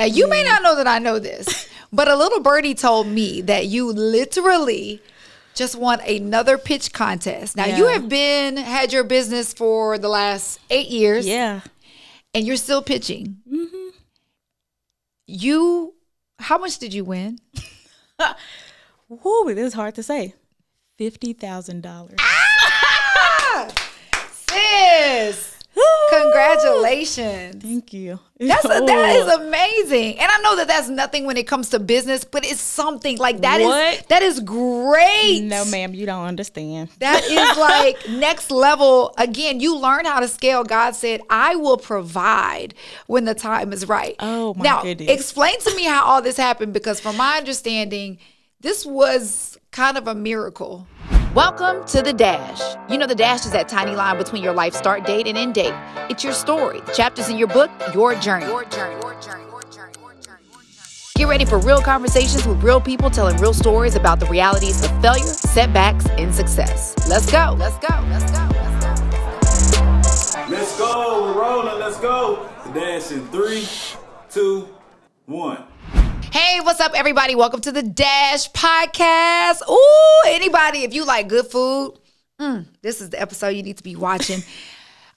Now, you may not know that I know this, but a little birdie told me that you literally just won another pitch contest. Now, you have had your business for the last 8 years. Yeah. And you're still pitching. Mm-hmm. How much did you win? Woo, it was hard to say. $50,000. Sis! Congratulations. Thank you. That is amazing. And I know that that's nothing when it comes to business, but it's something like that. That is great. No, ma'am, you don't understand. That is like next level. Again, you learn how to scale. God said, I will provide when the time is right. Oh, my goodness. Now, explain to me how all this happened, because from my understanding, this was kind of a miracle. Welcome to The Dash. You know, The Dash is that tiny line between your life start date and end date. It's your story, the chapters in your book, your journey. Get ready for real conversations with real people telling real stories about the realities of failure, setbacks, and success. Let's go. Let's go. Let's go. Let's go. Let's go. We're rolling. Let's go. The Dash in 3, 2, 1. Hey, what's up, everybody? Welcome to the Dash Podcast. Ooh, anybody, if you like good food, this is the episode you need to be watching.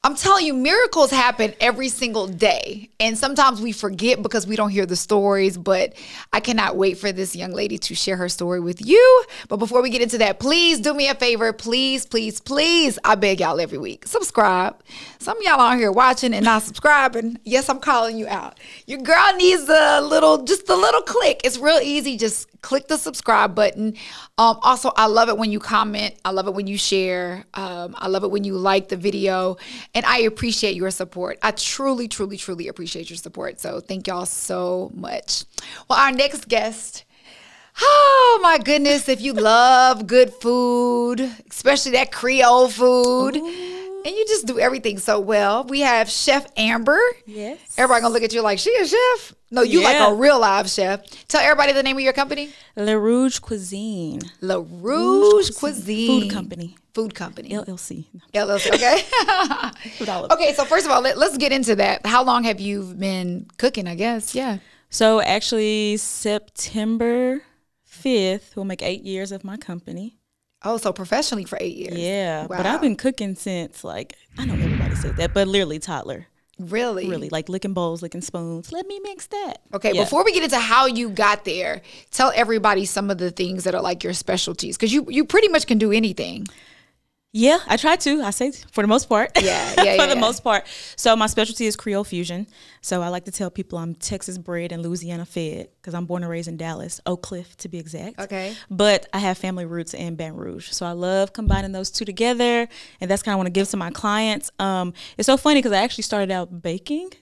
I'm telling you, miracles happen every single day. And sometimes we forget because we don't hear the stories, but I cannot wait for this young lady to share her story with you. But before we get into that, please do me a favor. Please, please, please. I beg y'all every week. Subscribe. Some of y'all out here watching and not subscribing. Yes, I'm calling you out. Your girl needs just a little click. It's real easy. Just click the subscribe button. Also, I love it when you comment. I love it when you share. I love it when you like the video. And I appreciate your support. I truly, truly, truly appreciate your support. So thank y'all so much. Well, our next guest, oh my goodness, if you love good food, especially that Creole food, and you just do everything so well, we have Chef Amber. Yes. Everybody gonna look at you like, she a chef? No, you like a real live chef. Tell everybody the name of your company. Le Rouge Cuisine. Le Rouge Cuisine. Food company. Food company. LLC. LLC, okay. Okay, so first of all, let's get into that. How long have you been cooking, I guess? Yeah. So actually September 5th will make 8 years of my company. Oh, so professionally for 8 years. Yeah. Wow. But I've been cooking since, like, I know everybody said that, but literally toddler. Really? Really, like licking bowls, licking spoons. Let me mix that. Okay, before we get into how you got there, tell everybody some of the things that are like your specialties, because you pretty much can do anything. Yeah, I try to. I say for the most part. Yeah. For the most part. So my specialty is Creole fusion. So I like to tell people I'm Texas bred and Louisiana fed because I'm born and raised in Dallas, Oak Cliff to be exact. Okay. But I have family roots in Baton Rouge. So I love combining those two together. And that's kind of what I give to my clients. It's so funny because I actually started out baking.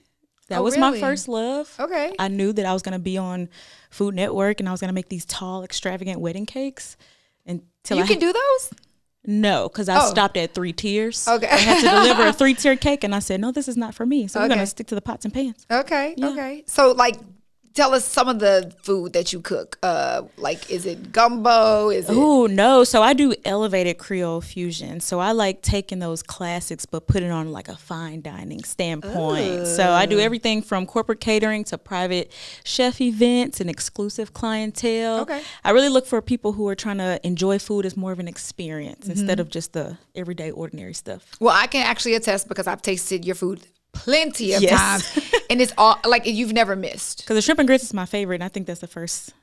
That was my first love. Okay. I knew that I was going to be on Food Network and I was going to make these tall, extravagant wedding cakes. You can do those? No, because I stopped at 3 tiers. Okay. I had to deliver a 3-tier cake, and I said, no, this is not for me. So we're going to stick to the pots and pans. Okay, okay. So, like, tell us some of the food that you cook. Like, is it gumbo? Oh, no. So I do elevated Creole fusion. So I like taking those classics, but put it on like a fine dining standpoint. So I do everything from corporate catering to private chef events and exclusive clientele. Okay. I really look for people who are trying to enjoy food as more of an experience instead of just the everyday ordinary stuff. Well, I can actually attest because I've tasted your food plenty of times, and it's all like you've never missed. Because the shrimp and grits is my favorite, and I think that's the first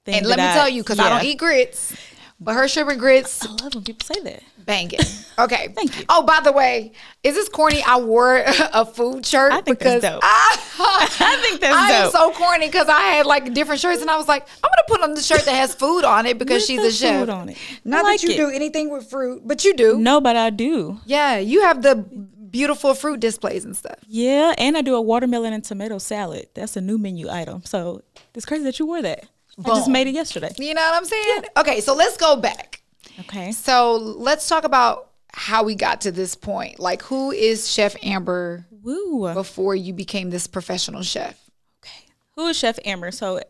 thing. And let me tell you, because I don't eat grits, but her shrimp and grits, I love when people say that. Banging. Okay. Thank you. Oh, by the way, is this corny? I wore a food shirt. I think that's dope. I think that's I am dope. so corny because I had like different shirts, and I was like, I'm gonna put on the shirt that has food on it because she's a chef. Food on it. Not like that you it. do anything with fruit, but you do. No, but I do. Yeah, you have the beautiful fruit displays and stuff. Yeah, and I do a watermelon and tomato salad. That's a new menu item. So it's crazy that you wore that. I just made it yesterday. You know what I'm saying? Yeah. Okay, so let's go back. Okay. So let's talk about how we got to this point. Like, who is Chef Amber Woo. before you became this professional chef? Okay. Who is Chef Amber? So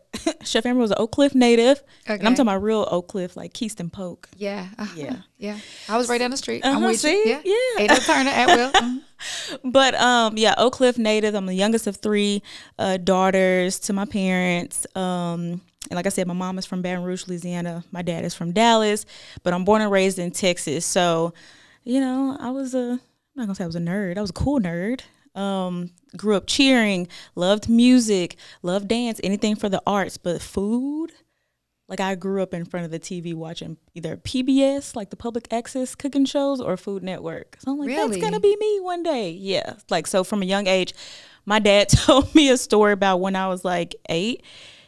Chef Amber was an Oak Cliff native. Okay. And I'm talking about real Oak Cliff, like Keystone Polk. Yeah. Yeah. Yeah. I was right down the street. I'm with See? you. Yeah. Ada Turner at will. But yeah, Oak Cliff native. I'm the youngest of 3 daughters to my parents. And like I said, my mom is from Baton Rouge, Louisiana. My dad is from Dallas, but I'm born and raised in Texas. So, you know, I'm not gonna say I was a nerd. I was a cool nerd. Grew up cheering, loved music, loved dance, anything for the arts, but food. Like I grew up in front of the TV watching either PBS, like the public access cooking shows, or Food Network. So I'm like, Really? that's gonna be me one day. Yeah. Like, so from a young age, my dad told me a story about when I was like 8.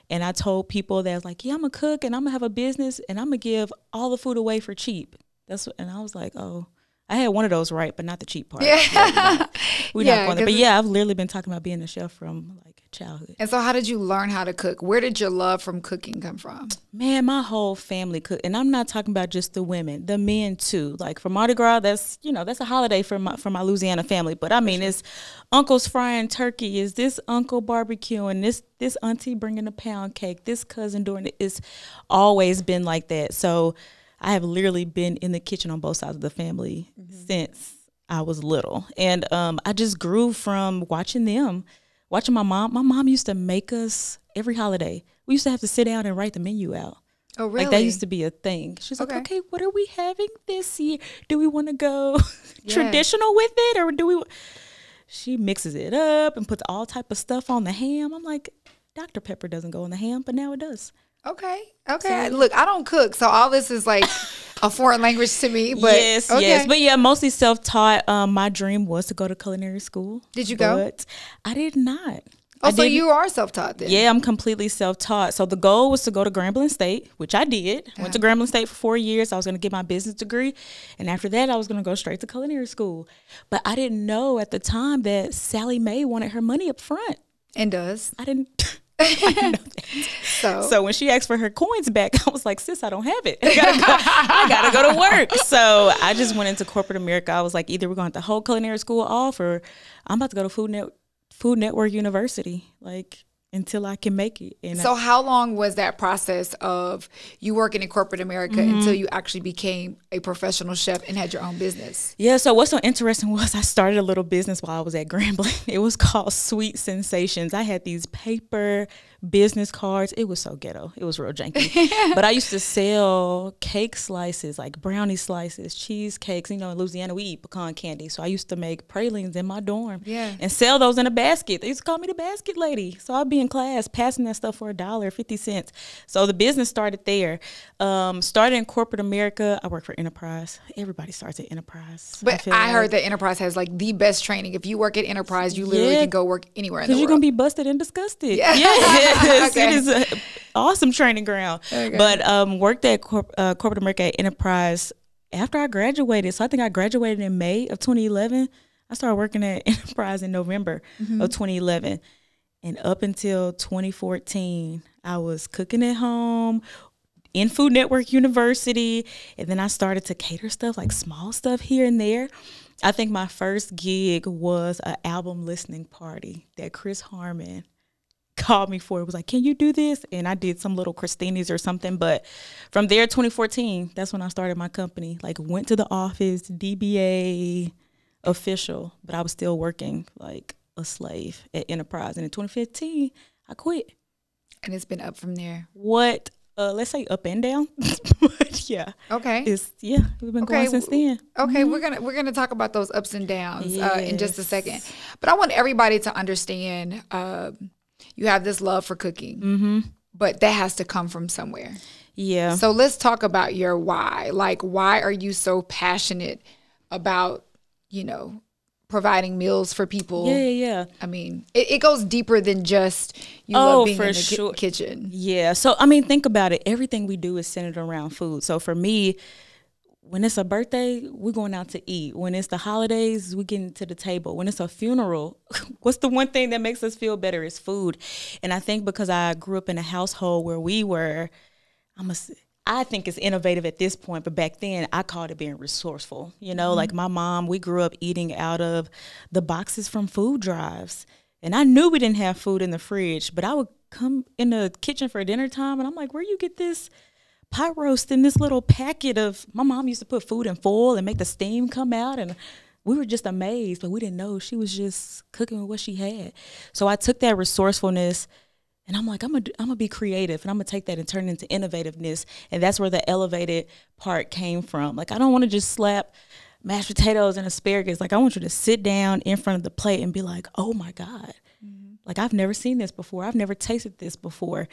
And I told people that I was like, yeah, I'm a cook and I'm gonna have a business and I'm gonna give all the food away for cheap. And I was like, oh, I had one of those right, but not the cheap part. Yeah. We're not going there. But yeah, I've literally been talking about being a chef from like childhood. And so how did you learn how to cook? Where did your love from cooking come from? Man, my whole family cooked. And I'm not talking about just the women, the men too. Like for Mardi Gras, that's a holiday for my Louisiana family. But I mean, it's uncles frying turkey, is this uncle barbecuing, this auntie bringing a pound cake, this cousin doing it. It's always been like that. So I have literally been in the kitchen on both sides of the family since I was little. And I just grew from watching them, watching my mom. My mom used to make us every holiday. We used to have to sit down and write the menu out. Oh, really? Like that used to be a thing. She's like, okay, what are we having this year? Do we want to go traditional with it, or do we? She mixes it up and puts all type of stuff on the ham. I'm like, Dr. Pepper doesn't go on the ham, but now it does. Okay. Look, I don't cook, so all this is like a foreign language to me. But yes. But yeah, mostly self-taught. My dream was to go to culinary school. Did you go? But I did not. Oh, so you are self-taught then? Yeah, I'm completely self-taught. So the goal was to go to Grambling State, which I did. Went to Grambling State for 4 years. I was going to get my business degree. And after that, I was going to go straight to culinary school. But I didn't know at the time that Sally Mae wanted her money up front. And does. I didn't know that. So when she asked for her coins back, I was like, sis, I don't have it. I gotta go to work. So I just went into corporate America. I was like, either we're going to have to hold culinary school off, or I'm about to go to Food Network University, like until I can make it. And so how long was that process of you working in corporate America until you actually became a professional chef and had your own business? Yeah, so what's so interesting was I started a little business while I was at Grambling. It was called Sweet Sensations. I had these paper business cards. It was so ghetto. It was real janky. But I used to sell cake slices, like brownie slices, cheesecakes. You know, in Louisiana, we eat pecan candy. So I used to make pralines in my dorm and sell those in a basket. They used to call me the basket lady. So I'd be in class passing that stuff for $1.50. So the business started there. Started in corporate America. I worked for Enterprise. Everybody starts at Enterprise. But I heard that Enterprise has like the best training. If you work at Enterprise, you literally can go work anywhere in the world. Because you're going to be busted and disgusted. Yes, it is an awesome training ground. But worked at corporate America at Enterprise after I graduated. So I think I graduated in May of 2011. I started working at Enterprise in November of 2011. And up until 2014, I was cooking at home in Food Network University. And then I started to cater stuff, like small stuff here and there. I think my first gig was an album listening party that Chris Harmon called me for. It was like, can you do this? And I did some little Christini's or something. But from there, 2014, that's when I started my company. Like, went to the office, DBA official, but I was still working like a slave at Enterprise. And in 2015, I quit. And it's been up from there. What? Let's say up and down. But yeah. Okay. We've been going since then. Okay, we're gonna talk about those ups and downs in just a second. But I want everybody to understand you have this love for cooking, but that has to come from somewhere. Yeah. So let's talk about your why. Like, why are you so passionate about, providing meals for people? Yeah. I mean, it goes deeper than just you love being in the kitchen. Yeah. So, I mean, think about it. Everything we do is centered around food. So for me, when it's a birthday, we're going out to eat. When it's the holidays, we get to the table. When it's a funeral, what's the one thing that makes us feel better is food. And I think because I grew up in a household where we were, I think it's innovative at this point, but back then I called it being resourceful. Like my mom, we grew up eating out of the boxes from food drives. And I knew we didn't have food in the fridge, but I would come in the kitchen for dinner time. And I'm like, where you get this pot roast in this little packet of, my mom used to put food in foil and make the steam come out. And we were just amazed, but we didn't know she was just cooking with what she had. So I took that resourcefulness and I'm like, I'm gonna be creative and I'm gonna take that and turn it into innovativeness. And that's where the elevated part came from. Like, I don't want to just slap mashed potatoes and asparagus. Like, I want you to sit down in front of the plate and be like, oh my God. Like, I've never seen this before. I've never tasted this before.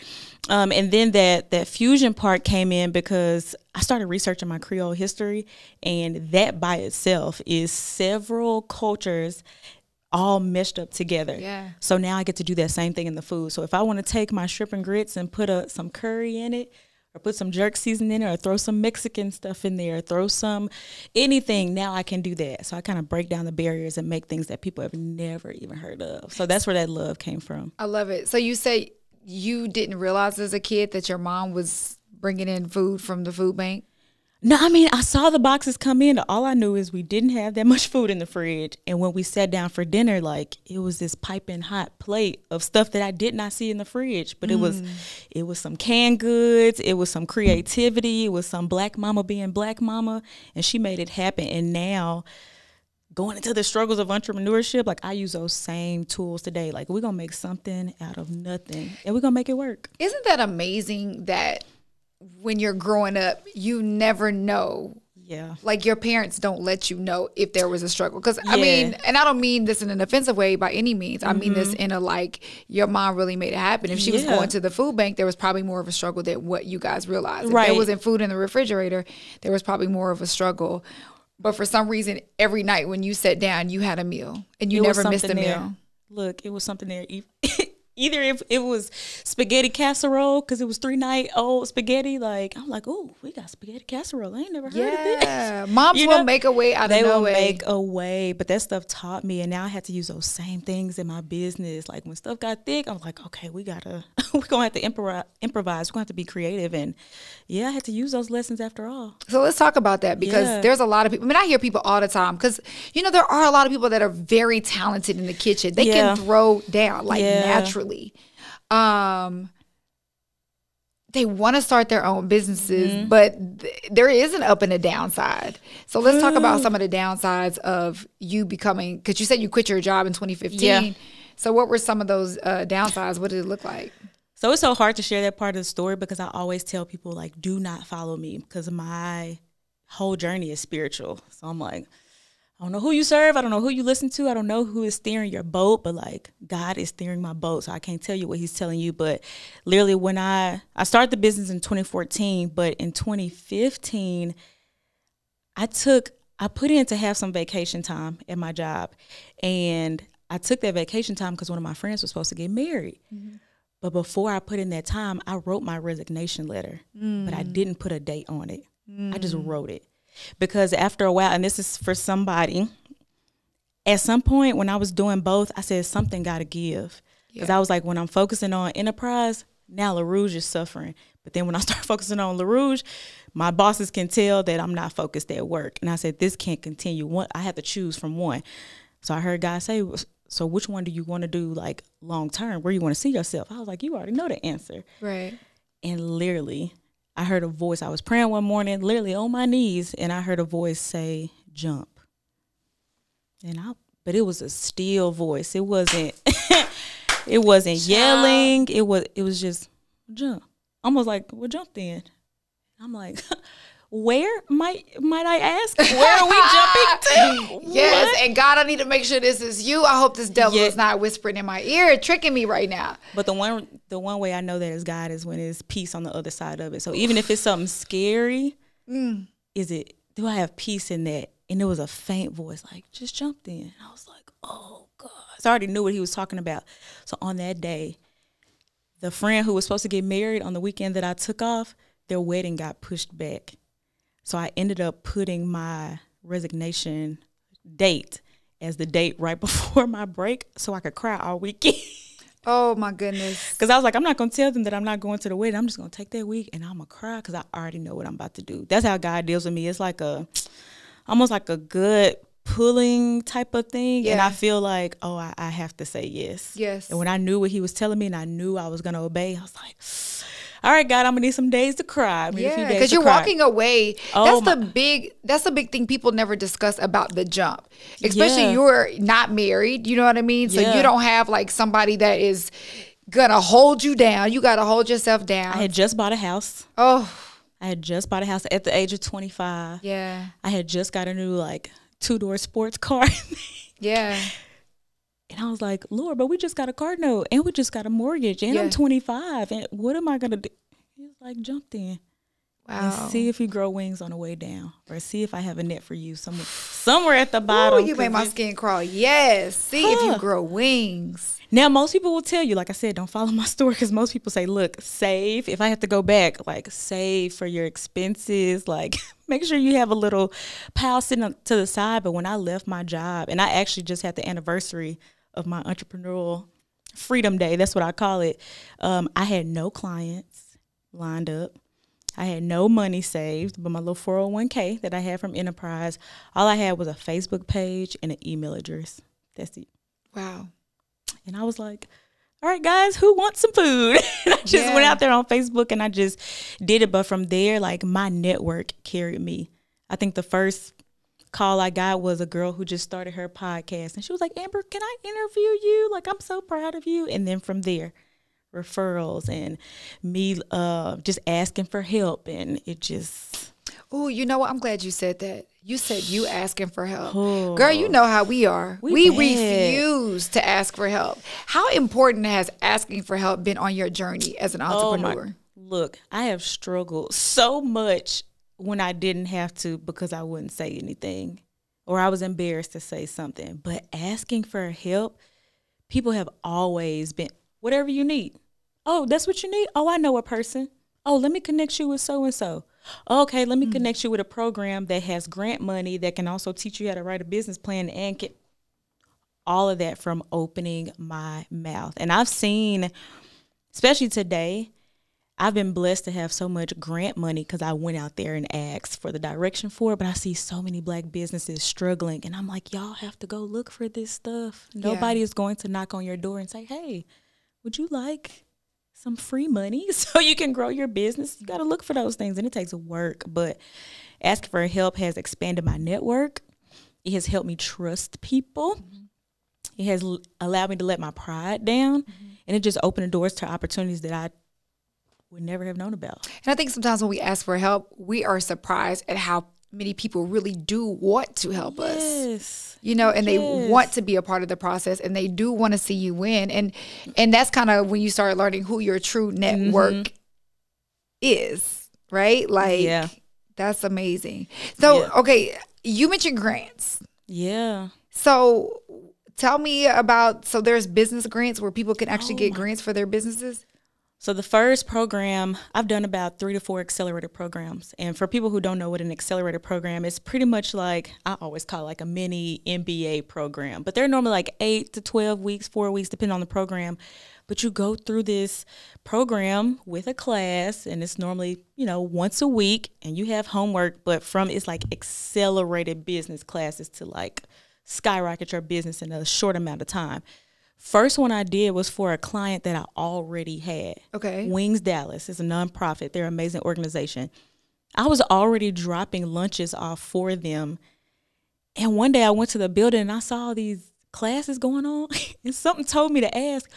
And then that fusion part came in because I started researching my Creole history, and that by itself is several cultures all meshed up together. Yeah. So now I get to do that same thing in the food. So if I want to take my shrimp and grits and put some curry in it, or put some jerk seasoning in it, or throw some Mexican stuff in there, throw some anything, now I can do that. So I kind of break down the barriers and make things that people have never even heard of. So that's where that love came from. I love it. So you say you didn't realize as a kid that your mom was bringing in food from the food bank? No, I mean, I saw the boxes come in. All I knew is we didn't have that much food in the fridge. And when we sat down for dinner, like, it was this piping hot plate of stuff that I did not see in the fridge. But it was some canned goods. It was some creativity. It was some black mama being black mama. And she made it happen. And now, going into the struggles of entrepreneurship, like, I use those same tools today. Like, we're going to make something out of nothing. And we're going to make it work. Isn't that amazing that when you're growing up, you never know? Yeah. Like, your parents don't let you know if there was a struggle. Because, I Yeah. mean, and I don't mean this in an offensive way by any means. I mean this in a, like, your mom really made it happen. If she was Yeah. going to the food bank, there was probably more of a struggle than what you guys realized. If Right. there wasn't food in the refrigerator, there was probably more of a struggle. But for some reason, every night when you sat down, you had a meal. And you It was never missed a something there. meal. Look, it was something there. Either if it was spaghetti casserole, because it was 3-night-old spaghetti, like, I'm like, oh, we got spaghetti casserole. I ain't never heard of this. Yeah. Moms You will know? make a way out They of no will way. make a way, but that stuff taught me, and now I had to use those same things in my business. Like, when stuff got thick, I was like, okay, we're going to have to improvise. We're going to have to be creative. And, yeah, I had to use those lessons after all. So let's talk about that, because Yeah. there's a lot of people. I mean, I hear people all the time, because, you know, there are a lot of people that are very talented in the kitchen. They Yeah. can throw down, like, Yeah. naturally. They want to start their own businesses, but there is an up and a downside. So let's talk about some of the downsides of you becoming, because you said you quit your job in 2015. Yeah. So what were some of those downsides? What did it look like? So it's so hard to share that part of the story, because I always tell people, like, do not follow me, because my whole journey is spiritual. So I'm like, I don't know who you serve. I don't know who you listen to. I don't know who is steering your boat, but, like, God is steering my boat. So I can't tell you what he's telling you. But literally, when I started the business in 2014, but in 2015, I put in to have some vacation time at my job. And I took that vacation time because one of my friends was supposed to get married. But before I put in that time, I wrote my resignation letter, but I didn't put a date on it. I just wrote it. Because after a while, and this is for somebody, at some point when I was doing both, I said something got to give. Because I was like, when I'm focusing on enterprise, now LaRouge is suffering. But then when I start focusing on LaRouge, my bosses can tell that I'm not focused at work. And I said, this can't continue. I have to choose from one. So I heard God say, so which one do you want to do, like, long term? Where you want to see yourself? I was like, you already know the answer. Right. And literally, I heard a voice. I was praying one morning, literally on my knees, and I heard a voice say, jump. But it was a still voice. It wasn't it wasn't yelling. It was just jump. Almost like, well, jump then. I'm like, where might I ask? Where are we jumping to? Yes, What? and God, I need to make sure this is you. I hope this devil Yeah. is not whispering in my ear, tricking me right now. But the one way I know that is God is when there's peace on the other side of it. So even if it's something scary, do I have peace in that? And it was a faint voice, like, just jump in. And I was like, oh God. So I already knew what he was talking about. So on that day, the friend who was supposed to get married on the weekend that I took off, their wedding got pushed back. So I ended up putting my resignation date as the date right before my break so I could cry all weekend. Oh my goodness. Because I was like, I'm not going to tell them that I'm not going to the wedding. I'm just going to take that week and I'm going to cry because I already know what I'm about to do. That's how God deals with me. It's like almost like a good pulling type of thing. And Yeah. I feel like, oh, I have to say yes. Yes. And when I knew what he was telling me and I knew I was going to obey, I was like, all right, God, I'm going to need some days to cry. Yeah, because you're walking away. Oh, That's the big thing people never discuss about the jump. Especially Yeah. you're not married, you know what I mean? So Yeah. you don't have like somebody that is gonna hold you down. You gotta hold yourself down. I had just bought a house. Oh, I had just bought a house at the age of 25. yeah. I had just got a new like 2-door sports car. Yeah. And I was like, Lord, but we just got a car note and we just got a mortgage and Yeah. I'm 25. And what am I going to do? He was like, jump in and Wow. see if you grow wings on the way down or see if I have a net for you somewhere at the bottom. Oh, you made my 'cause skin crawl. Yes. See if you Huh. grow wings. Now, most people will tell you, like I said, don't follow my story because most people say, look, save. If I have to go back, like save for your expenses, like make sure you have a little pile sitting to the side. But when I left my job, and I actually just had the anniversary of my entrepreneurial freedom day, that's what I call it. I had no clients lined up. I had no money saved, but my little 401k that I had from Enterprise, all I had was a Facebook page and an email address. That's it. Wow. And I was like, all right, guys, who wants some food? And I just went Yeah. out there on Facebook and I just did it. But from there, like my network carried me. I think the first call I got was a girl who just started her podcast. And she was like, Amber, can I interview you? Like, I'm so proud of you. And then from there, referrals and me just asking for help. And it just... Oh, you know what? I'm glad you said that. You said you asking for help. Oh. Girl, you know how we are. We bad. refuse to ask for help. How important has asking for help been on your journey as an entrepreneur? Look, I have struggled so much when I didn't have to because I wouldn't say anything or I was embarrassed to say something. But asking for help, people have always been, whatever you need. Oh, that's what you need? Oh, I know a person. Oh, let me connect you with so-and-so. Okay, let me connect you with a program that has grant money that can also teach you how to write a business plan and can all of that from opening my mouth. And I've seen, especially today, I've been blessed to have so much grant money because I went out there and asked for the direction for it. But I see so many Black businesses struggling. And I'm like, y'all have to go look for this stuff. Yeah. Nobody is going to knock on your door and say, hey, would you like some free money so you can grow your business? You got to look for those things. And it takes work. But asking for help has expanded my network. It has helped me trust people. Mm-hmm. It has allowed me to let my pride down. Mm-hmm. And it just opened the doors to opportunities that I would never have known about. And I think sometimes when we ask for help, we are surprised at how many people really do want to help us. You know, and they want to be a part of the process and they do want to see you win. And that's kind of when you start learning who your true network is, right? Like, that's amazing. So, okay, you mentioned grants. Yeah. So tell me about, so there's business grants where people can actually get grants for their businesses? So the first program, I've done about 3 to 4 accelerator programs. And for people who don't know what an accelerator program is, pretty much like, I always call it like a mini MBA program. But they're normally like 8 to 12 weeks, 4 weeks, depending on the program. But you go through this program with a class, and it's normally, you know, once a week, and you have homework. But it's like accelerated business classes to like skyrocket your business in a short amount of time. First one I did was for a client that I already had. Okay. Wings Dallas is a nonprofit. They're an amazing organization. I was already dropping lunches off for them. And one day I went to the building and I saw all these classes going on. And something told me to ask,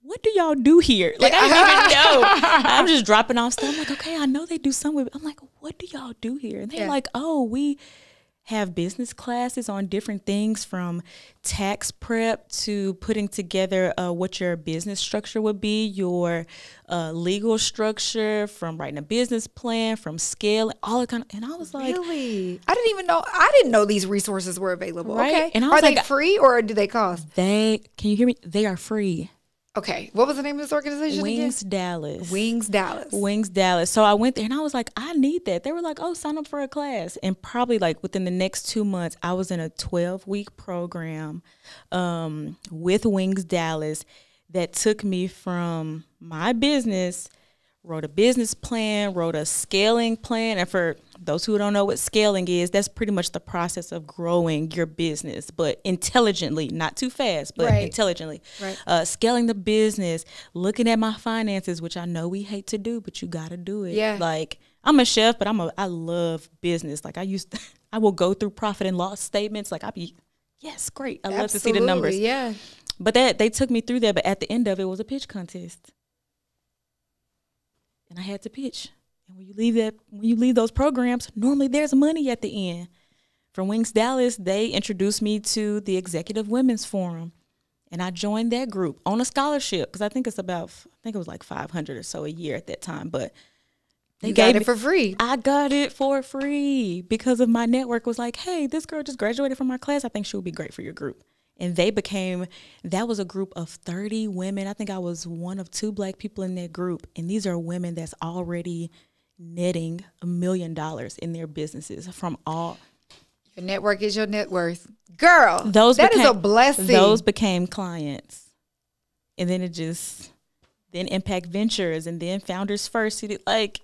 what do y'all do here? Like, I didn't even know. I'm just dropping off stuff. I'm like, okay, I know they do some with it. I'm like, what do y'all do here? And they're like, oh, we have business classes on different things from tax prep to putting together what your business structure would be, your legal structure, from writing a business plan, from scaling, all that kind of. And I was like, really? I didn't know these resources were available. Right? Okay. And I are was they like, free or do they cost? can you hear me? They are free. Okay. What was the name of this organization Wings again? Dallas. Wings Dallas. Wings Dallas. So I went there and I was like, I need that. They were like, oh, sign up for a class. And probably like within the next 2 months, I was in a 12-week program with Wings Dallas that took me from my business, wrote a business plan, wrote a scaling plan. And for Those who don't know what scaling is, that's pretty much the process of growing your business, but intelligently, not too fast, but intelligently. Right. Scaling the business, looking at my finances, which I know we hate to do, but you got to do it. Yeah. Like, I'm a chef, but I love business. Like, I will go through profit and loss statements. Like, yes, great. I love to see the numbers. Yeah. But they took me through that. But at the end of it was a pitch contest. And I had to pitch. And when you leave those programs, normally there's money at the end. From Wings Dallas, they introduced me to the Executive Women's Forum. And I joined that group on a scholarship because I think it was like $500 or so a year at that time. But they gave it for free. I got it for free because of my network was like, hey, this girl just graduated from our class. I think she would be great for your group. And that was a group of 30 women. I think I was one of 2 Black people in that group. And these are women that's already netting $1 million in their businesses from all. Your network is your net worth. Girl, that is a blessing. Those became clients. And then then Impact Ventures and then Founders First. Like,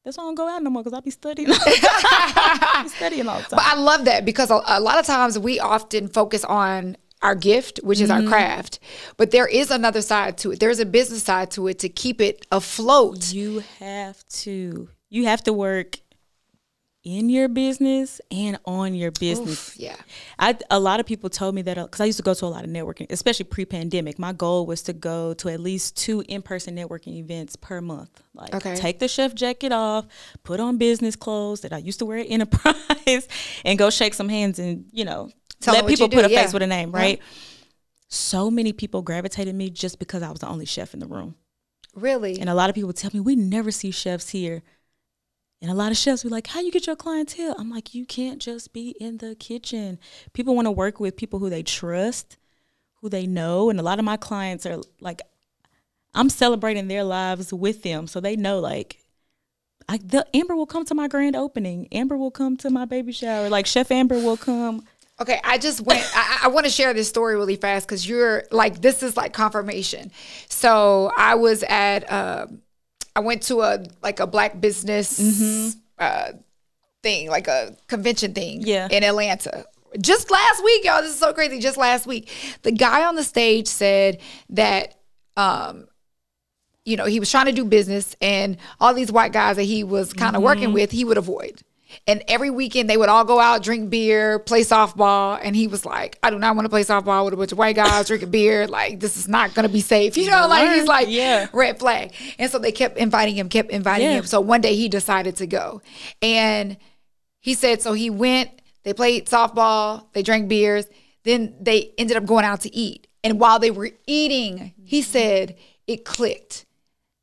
that's why I don't go out no more because I'll be studying. I'll be studying all the time. But I love that because a lot of times we often focus on our gift, which is our craft. But there is another side to it. There's a business side to it to keep it afloat. You have to work in your business and on your business. Oof, yeah. A lot of people told me that because I used to go to a lot of networking, especially pre-pandemic. My goal was to go to at least 2 in-person networking events per month. Like, take the chef jacket off, put on business clothes that I used to wear at Enterprise, and go shake some hands and, let people put a face with a name, right? So many people gravitated me just because I was the only chef in the room. Really? And a lot of people tell me, we never see chefs here. And a lot of chefs be like, how you get your clientele? I'm like, you can't just be in the kitchen. People want to work with people who they trust, who they know. And a lot of my clients are like, I'm celebrating their lives with them. So they know, like, Amber will come to my grand opening. Amber will come to my baby shower. Like, Chef Amber will come. Okay, I just went, I want to share this story really fast because you're like, this is like confirmation. So I was I went to a Black business thing, like a convention thing in Atlanta. Just last week, y'all, this is so crazy. Just last week, the guy on the stage said that, he was trying to do business and all these white guys that he was kind of working with, he would avoid. And every weekend they would all go out, drink beer, play softball. And he was like, I do not want to play softball with a bunch of white guys drinking beer. Like, this is not going to be safe. He's like, red flag. And so they kept inviting him. So one day he decided to go. And he said, so he went, they played softball, they drank beers. Then they ended up going out to eat. And while they were eating, he said, it clicked.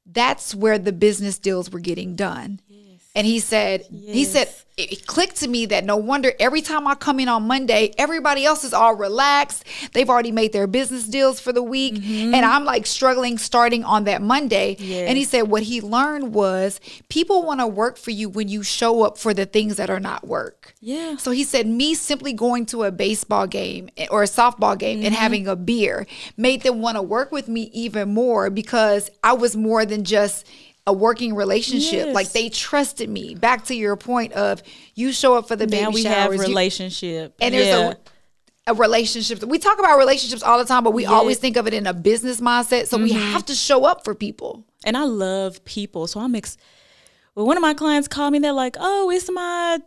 That's where the business deals were getting done. And he said, it clicked to me that no wonder every time I come in on Monday, everybody else is all relaxed. They've already made their business deals for the week. And I'm like struggling starting on that Monday. And he said what he learned was people want to work for you when you show up for the things that are not work. Yeah. So he said me simply going to a baseball game or a softball game and having a beer made them want to work with me even more because I was more than just a working relationship. Yes. Like they trusted me. Back to your point of you show up for the baby now we showers. Have relationship. And there's a relationship. We talk about relationships all the time, but we always think of it in a business mindset. So we have to show up for people. And I love people. So well, one of my clients called me. They're like, oh, it's my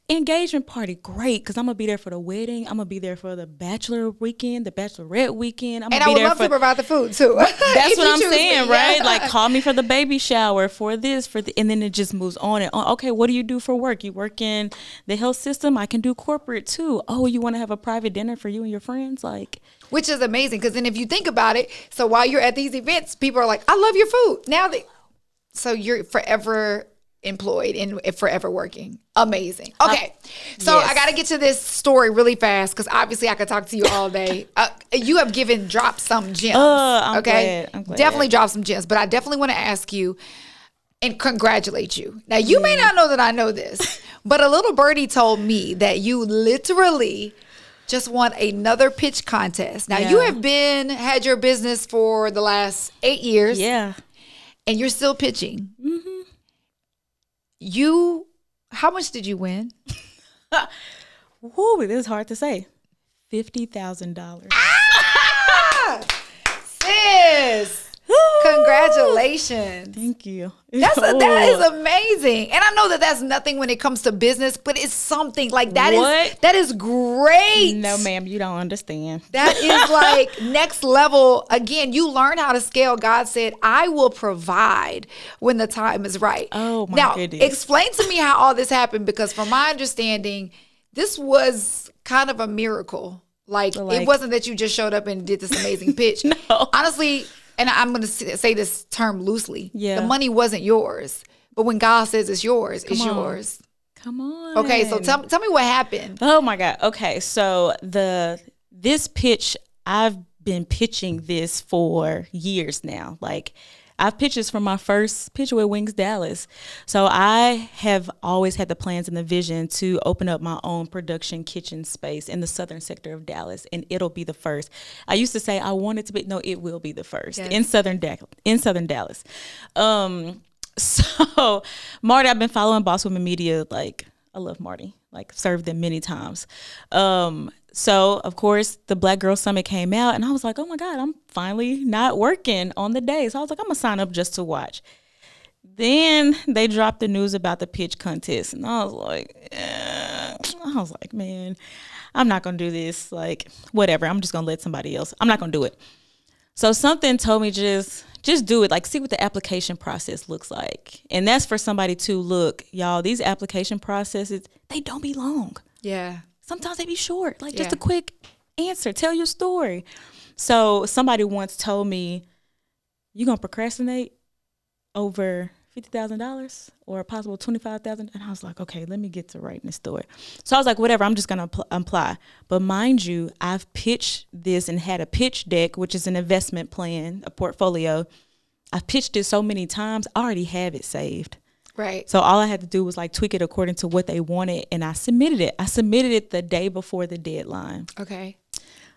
engagement party. Great, because I'm going to be there for the wedding. I'm going to be there for the bachelor weekend, the bachelorette weekend. And I would love to provide the food, too. That's what I'm saying, right? Like, call me for the baby shower, for this, and then it just moves on and on. Okay, what do you do for work? You work in the health system? I can do corporate, too. Oh, you want to have a private dinner for you and your friends? Like, which is amazing, because then if you think about it, so while you're at these events, people are like, I love your food. So you're forever employed and forever working. Amazing. Okay. So I got to get to this story really fast because obviously I could talk to you all day. You have dropped some gems. I'm glad. Definitely dropped some gems, but I definitely want to ask you and congratulate you. Now, you may not know that I know this, but a little birdie told me that you literally just won another pitch contest. Now, you have had your business for the last 8 years. Yeah. And you're still pitching. You How much did you win? Woo, it is hard to say. $50,000. Sis, congratulations. Thank you. That is amazing. And I know that that's nothing when it comes to business, but it's something like that. That is great. No, ma'am, you don't understand. That is like next level. Again, you learn how to scale. God said, I will provide when the time is right. Oh, my now, goodness. Explain to me how all this happened, because from my understanding, this was kind of a miracle. Like, it wasn't that you just showed up and did this amazing pitch. No. Honestly, and I'm going to say this term loosely. Yeah. The money wasn't yours. But when God says it's yours, it's yours. Come on. Okay, so tell me what happened. Oh my God. Okay, so this pitch, I've been pitching this for years now. Like, I've pitched this from my first pitch with Wings Dallas. So I have always had the plans and the vision to open up my own production kitchen space in the southern sector of Dallas, and it'll be the first. I used to say I want it to be, no, it will be the first. Yes. in southern Dallas. So Marty, I've been following Boss Woman Media. Like, I love Marty. Like, served them many times. So, of course, the Black Girl Summit came out, and I was like, oh, my God, I'm finally not working on the day. So I was like, I'm going to sign up just to watch. Then they dropped the news about the pitch contest, and I was like, man, I'm not going to do this. Like, whatever. I'm just going to let somebody else. I'm not going to do it. So something told me just do it. Like, see what the application process looks like. And that's for somebody to look, y'all, these application processes, they don't be long. Yeah. Sometimes they be short, like just a quick answer, tell your story. So somebody once told me, you gonna procrastinate over $50,000 or a possible $25,000? And I was like, okay, let me get to writing the story. So I was like, whatever, I'm just gonna apply. But mind you, I've pitched this and had a pitch deck, which is an investment plan, a portfolio. I've pitched it so many times, I already have it saved. Right. So all I had to do was like tweak it according to what they wanted, and I submitted it. I submitted it the day before the deadline. Okay.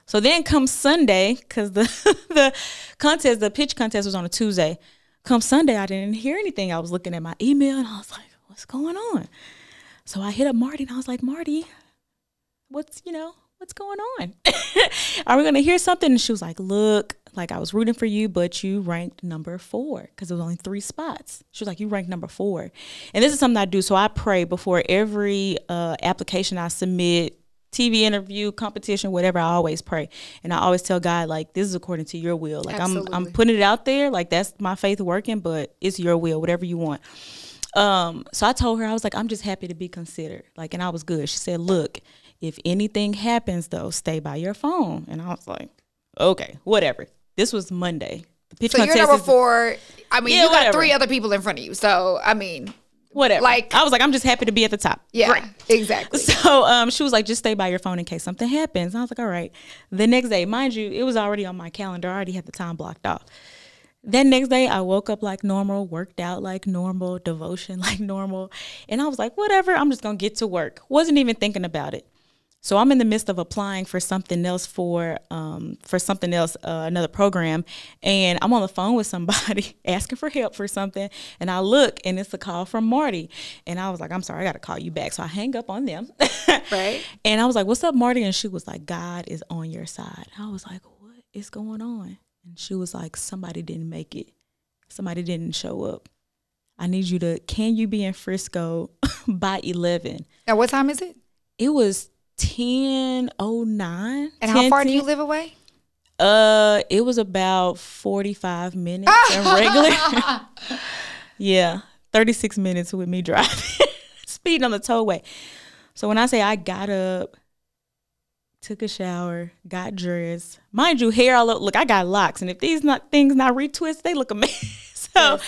So then comes Sunday, because the pitch contest was on a Tuesday. Come Sunday, I didn't hear anything. I was looking at my email, and I was like, what's going on? So I hit up Marty, and I was like, Marty, what's going on? Are we going to hear something? And she was like, look, like, I was rooting for you, but you ranked number 4 because there was only 3 spots. She was like, you ranked number 4. And this is something I do. So I pray before every application I submit, TV interview, competition, whatever, I always pray. And I always tell God, like, this is according to your will. Like, I'm putting it out there. Like, that's my faith working, but it's your will, whatever you want. So I told her, I was like, I'm just happy to be considered. Like, and I was good. She said, look, if anything happens, though, stay by your phone. And I was like, okay, whatever. This was Monday. The pitch so you're number 4. I mean, you got 3 other people in front of you. So, I mean, whatever. Like, I was like, I'm just happy to be at the top. Yeah, right. Exactly. So she was like, just stay by your phone in case something happens. And I was like, all right. The next day, mind you, it was already on my calendar. I already had the time blocked off. That next day, I woke up like normal, worked out like normal, devotion like normal. And I was like, whatever, I'm just going to get to work. Wasn't even thinking about it. So I'm in the midst of applying for something else another program. And I'm on the phone with somebody asking for help for something. And I look, and it's a call from Marty. And I was like, I'm sorry, I got to call you back. So I hang up on them. Right. And I was like, what's up, Marty? And she was like, God is on your side. I was like, what is going on? And she was like, somebody didn't make it. Somebody didn't show up. I need you can you be in Frisco by 11? Now, what time is it? It was 10:09. And how far do you live away? It was about 45 minutes in regular. Yeah, 36 minutes with me driving, speeding on the tollway. So when I say I got up, took a shower, got dressed, mind you, hair all up. Look, I got locks, and if things not retwist, they look amazing. So,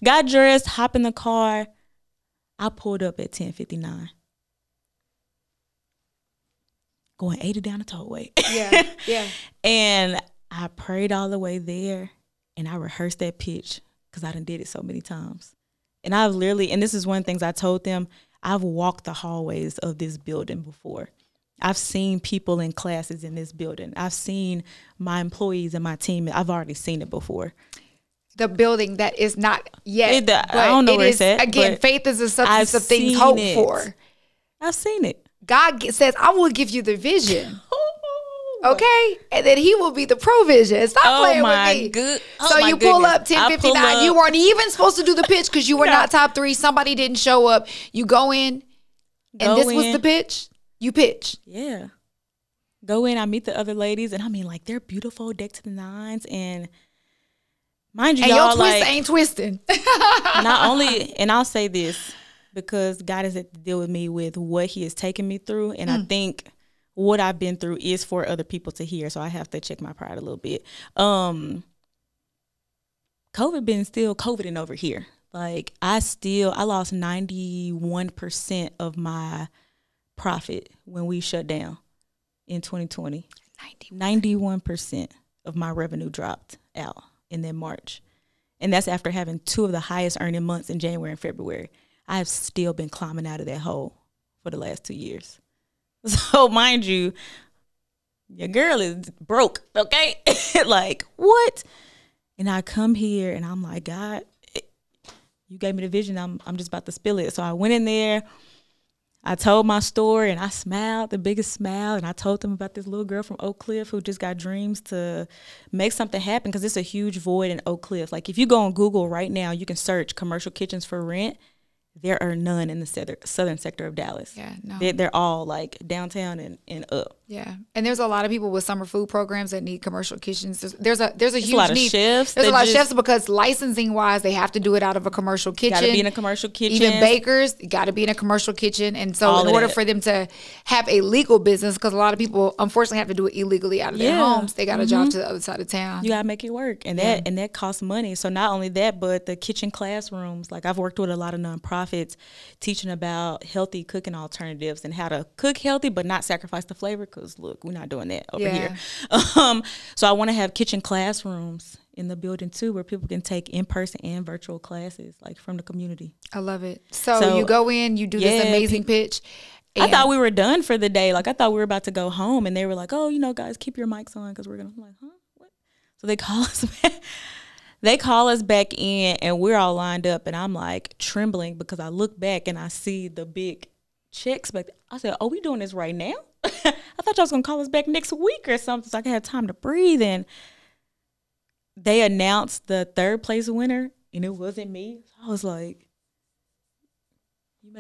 got dressed, hop in the car. I pulled up at 10:59. Going 80 down the tollway. Yeah, yeah. And I prayed all the way there, and I rehearsed that pitch because I done did it so many times. And I've literally, and this is one of the things I told them, I've walked the hallways of this building before. I've seen people in classes in this building. I've seen my employees and my team. I've already seen it before. the building that is not yet. I don't know where it's at. Again, faith is a substance of things hoped for. I've seen it. God says, I will give you the vision. Okay? And then he will be the provision. Stop playing with me. So you pull up 10:59. You weren't even supposed to do the pitch because you were not top 3. Somebody didn't show up. You go in, and this was the pitch. You pitch. Yeah. Go in, I meet the other ladies, and I mean, like, they're beautiful, decked to the nines, and mind you, and y'all, your twist ain't twisting. Not only, and I'll say this, because God has had to deal with me with what he has taken me through, and I think what I've been through is for other people to hear, so I have to check my pride a little bit. COVID been still COVIDing over here. Like, I lost 91% of my profit when we shut down in 2020. 91% of my revenue dropped out in that March. And that's after having 2 of the highest earning months in January and February. I have still been climbing out of that hole for the last 2 years. So mind you, your girl is broke, okay? Like, what? And I come here and I'm like, God, you gave me the vision. I'm just about to spill it. So I went in there. I told my story and I smiled, the biggest smile, and I told them about this little girl from Oak Cliff who just got dreams to make something happen, because it's a huge void in Oak Cliff. Like, if you go on Google right now, you can search commercial kitchens for rent. There are none in the southern sector of Dallas. Yeah, no. They're all like downtown and up. Yeah, and there's a lot of people with summer food programs that need commercial kitchens. There's a huge lot need. Of chefs. There's a lot of chefs because licensing wise, they have to do it out of a commercial kitchen. Got to be in a commercial kitchen. Even bakers got to be in a commercial kitchen, and so in order for them to have a legal business, because a lot of people unfortunately have to do it illegally out of their homes, they got to drive to the other side of town. You got to make it work, and that costs money. So not only that, but the kitchen classrooms. Like, I've worked with a lot of nonprofits teaching about healthy cooking alternatives and how to cook healthy but not sacrifice the flavor, because look, we're not doing that over here. So I want to have kitchen classrooms in the building too, where people can take in-person and virtual classes, like, from the community. I love it. So you go in, you do this amazing pitch. I thought we were done for the day. Like, I thought we were about to go home, and they were like, oh, guys, keep your mics on because we're going to. I'm like, huh? What? So they call us back. They call us back in, and we're all lined up, and I'm like trembling because I look back and I see the big checks back. I said, "Oh, we doing this right now?" I thought y'all was gonna call us back next week or something, so I could have time to breathe. And they announced the 3rd place winner, and it wasn't me. I was like,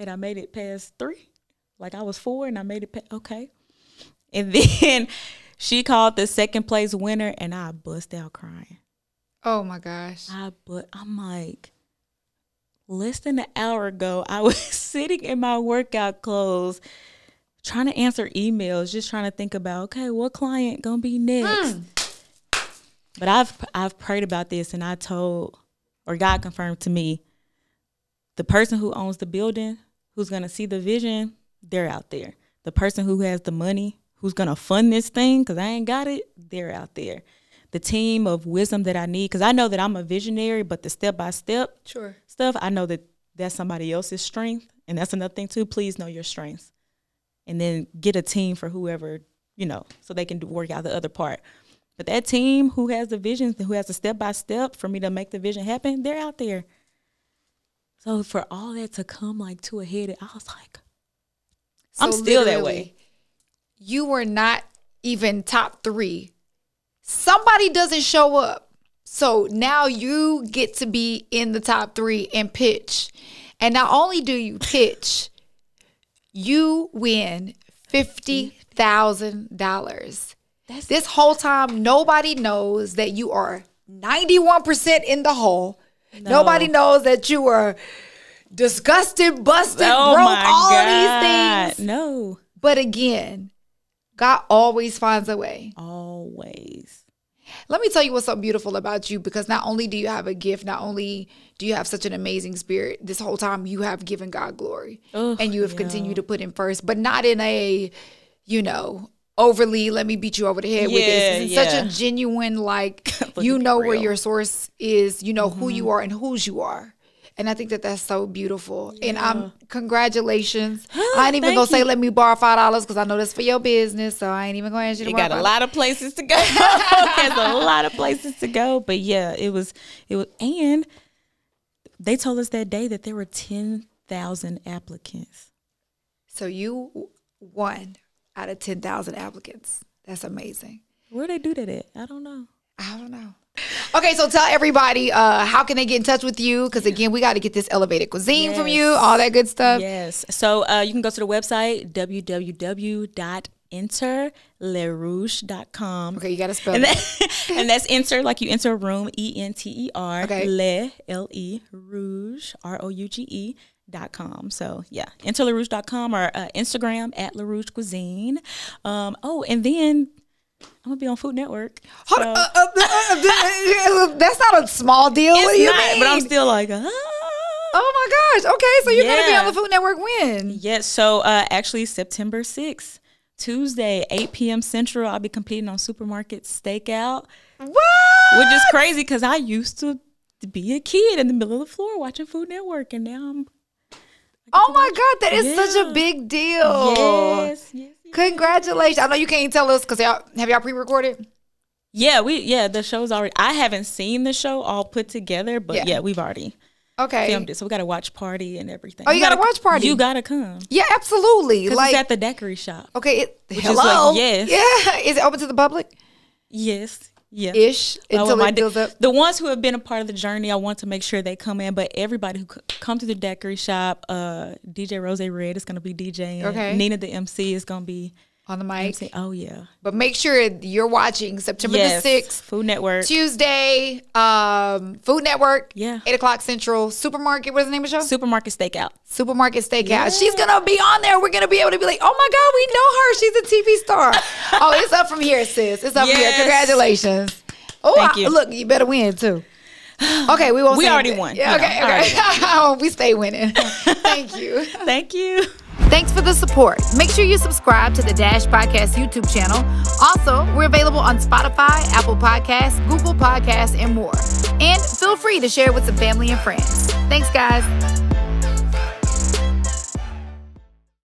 I made it past 3. Like, I was 4 and I made it past, okay. And then she called the 2nd place winner, and I bust out crying. Oh my gosh. I'm like, less than an hour ago, I was sitting in my workout clothes trying to answer emails, just trying to think about, okay, what client gonna be next? But I've prayed about this, and God confirmed to me, the person who owns the building, who's gonna see the vision, they're out there. The person who has the money, who's gonna fund this thing, because I ain't got it, they're out there. The team of wisdom that I need, because I know that I'm a visionary, but the step-by-step stuff, I know that that's somebody else's strength. And that's another thing too. Please know your strengths. And then get a team for whoever, so they can work out the other part. But that team who has the vision, who has the step-by-step for me to make the vision happen, they're out there. So for all that to come like to a head, I was like, I'm still that way. You were not even top 3. Somebody doesn't show up. So now you get to be in the top 3 and pitch. And not only do you pitch, you win $50,000. This whole time, nobody knows that you are 91% in the hole. No. Nobody knows that you are disgusted, busted, broke, all of these things. No. But again, God always finds a way. Always. Let me tell you what's so beautiful about you, because not only do you have a gift, not only do you have such an amazing spirit, this whole time you have given God glory. And you have continued to put him first, but not in a, overly, let me beat you over the head with this. It's such a genuine, like, where your source is, who you are and whose you are. And I think that that's so beautiful. And congratulations. I ain't even going to say, you. let me borrow $5 because I know that's for your business. So I ain't even going to ask you to You borrow got a $5. lot of places to go. There's a lot of places to go. But yeah, it was, and they told us that day that there were 10,000 applicants. So you won out of 10,000 applicants. That's amazing. Where they do that at? I don't know. Okay, so tell everybody how can they get in touch with you? Because again, we got to get this elevated cuisine from you, all that good stuff. Yes. So you can go to the website www.enterlerouge.com. Okay, you got to spell And, that. and that's enter like you enter a room, ENTER, Okay. Le, L-E, Rouge, ROUGE.com. So yeah, enterlerouge.com or Instagram at LaRouge Cuisine. And then I'm gonna be on Food Network. Hold on, that's not a small deal. What do you mean? But I'm still like, Oh my gosh. Okay, so you're going to be Yeah. on the Food Network when? Yes. So actually September 6th, Tuesday, 8 p.m. Central, I'll be competing on Supermarket Stakeout. What? Which is crazy because I used to be a kid in the middle of the floor watching Food Network, and now I'm. Oh my God, that is such a big deal. Yes. Congratulations. I know you can't tell us because have y'all pre-recorded? Yeah, the show's already. I haven't seen the show all put together, but yeah we've already filmed it. So we got a watch party and everything. Oh, you got a watch party? You gotta come. Yeah, absolutely. Like it's at the Daiquiri Shop. Okay, Which hello. is like, yes. Yeah. Is it open to the public? Yes. Yeah. Ish until it builds up. The ones who have been a part of the journey, I want to make sure they come in. But everybody who come to the Daiquiri Shop, DJ Rose Red is going to be DJing. Okay. Nina the MC is going to be on the mic. MC. Oh yeah. But make sure you're watching September the 6th. Food Network. Tuesday, Food Network. Yeah. 8 o'clock Central. Supermarket. What's the name of the show? Supermarket Stakeout. Supermarket Stakeout. Yeah. She's going to be on there. We're going to be able to be like, oh my God, we know her. She's a TV star. Oh, it's up from here, sis. It's up from here. Congratulations. Oh, Thank you. Look, you better win too. Okay, we won't. We say already anything. won. Yeah, okay, okay. We stay winning. Thank you. Thank you. Thanks for the support. Make sure you subscribe to the Dash Podcast YouTube channel. Also, we're available on Spotify, Apple Podcasts, Google Podcasts, and more. And feel free to share it with some family and friends. Thanks, guys.